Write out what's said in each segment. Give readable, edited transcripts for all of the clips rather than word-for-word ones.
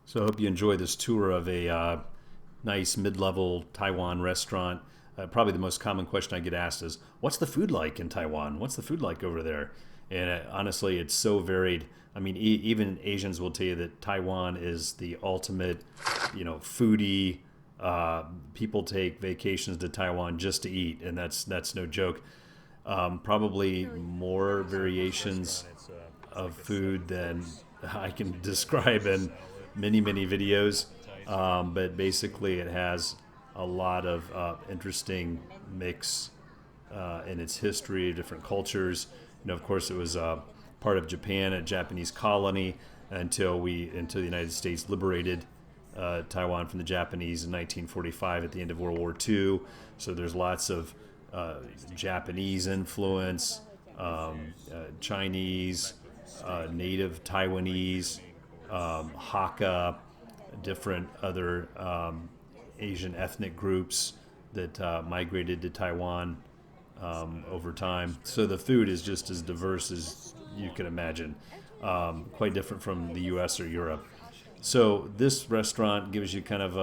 So I hope you enjoy this tour of a nice mid-level Taiwan restaurant. Probably the most common question I get asked is, what's the food like in Taiwan? What's the food like over there? And honestly, it's so varied. I mean, even Asians will tell you that Taiwan is the ultimate, foodie. People take vacations to Taiwan just to eat, and that's no joke. Probably more variations of food than I can describe in many videos, but basically it has a lot of interesting mix in its history, different cultures. Of course, it was part of Japan, a Japanese colony, until the United States liberated Taiwan from the Japanese in 1945 at the end of World War II. So there's lots of Japanese influence, Chinese, native Taiwanese, Hakka, different other Asian ethnic groups that migrated to Taiwan over time. So the food is just as diverse as you can imagine, quite different from the US or Europe. So this restaurant gives you kind of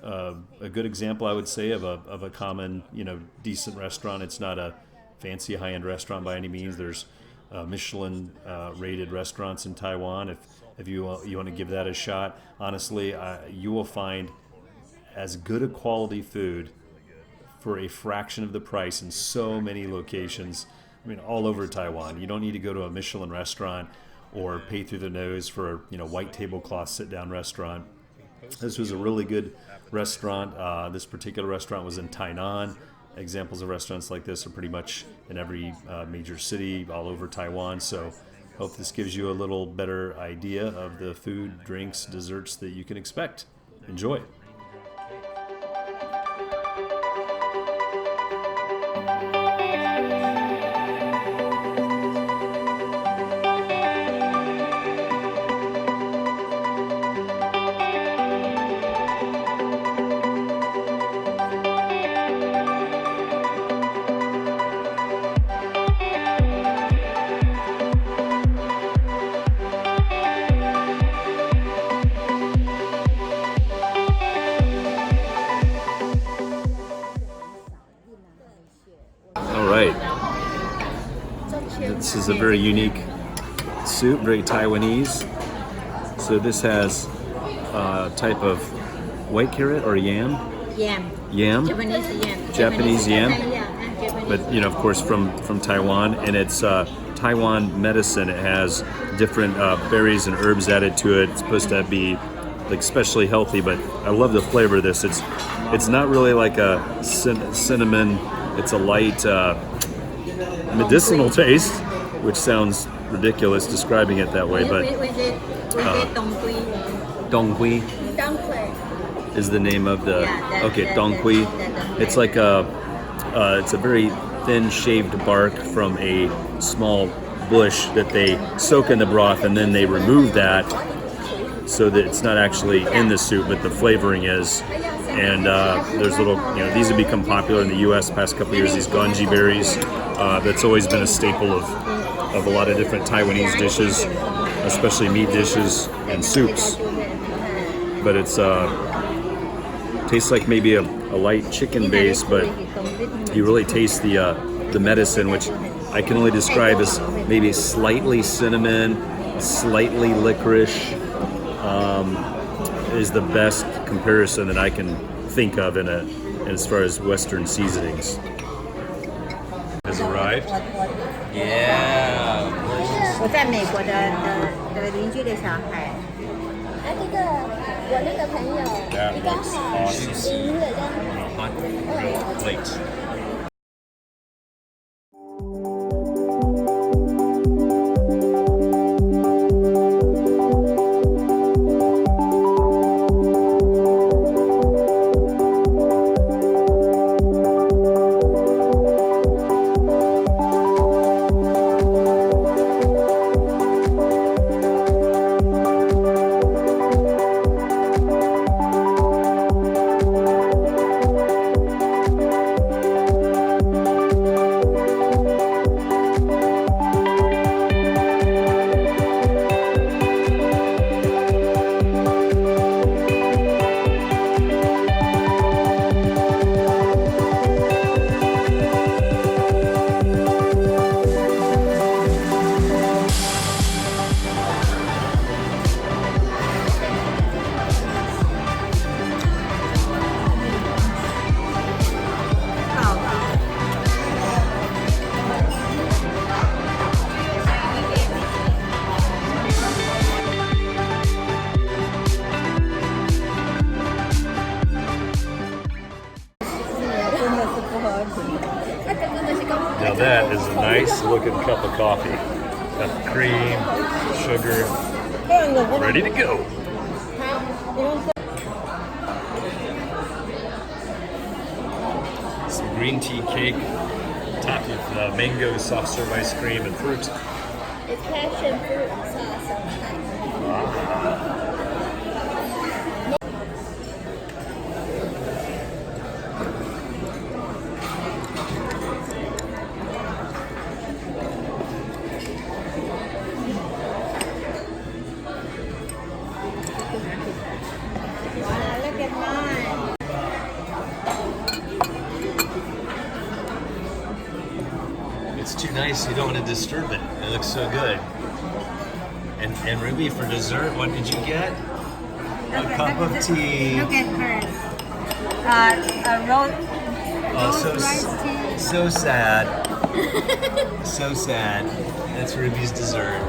a good example, I would say, of a common, decent restaurant. It's not a fancy high-end restaurant by any means. There's Michelin rated restaurants in Taiwan. If you want to give that a shot, honestly, you will find as good a quality food for a fraction of the price in so many locations. I mean, all over Taiwan. You don't need to go to a Michelin restaurant or pay through the nose for a white tablecloth sit-down restaurant. This was a really good restaurant. This particular restaurant was in Tainan. Examples of restaurants like this are pretty much in every major city all over Taiwan. So hope this gives you a little better idea of the food, drinks, desserts that you can expect. Enjoy. This is a very unique soup, very Taiwanese. So this has a type of white carrot or yam? Yam? Japanese yam. But, of course, from Taiwan. And it's Taiwan medicine. It has different berries and herbs added to it. It's supposed to be especially healthy, but I love the flavor of this. It's not really like a cinnamon. It's a light medicinal taste, which sounds ridiculous describing it that way, but donghui is the name of the donghui. It's like it's a very thin shaved bark from a small bush that they soak in the broth, and then they remove that so that it's not actually in the soup, but the flavoring is. And there's little, these have become popular in the U.S. past couple of years, these goji berries. That's always been a staple of a lot of different Taiwanese dishes, especially meat dishes and soups. But it's tastes like maybe a light chicken base, but you really taste the medicine, which I can only describe as maybe slightly cinnamon, slightly licorice. Is the best comparison that I can think of as far as Western seasonings. Has arrived. Yeah. 我在美国的邻居的小孩。这个我那个朋友，你刚好音乐跟。Late. nice looking cup of coffee. Got the cream, sugar, ready to go. Some green tea cake, topped with mango soft serve ice cream and fruit. It's passion fruit sauce. Wow, look at mine. It's too nice, you don't want to disturb it. It looks so good. And Ruby, for dessert, what did you get? A cup of tea. Look at hers. Rice tea. So sad. So sad. That's Ruby's dessert.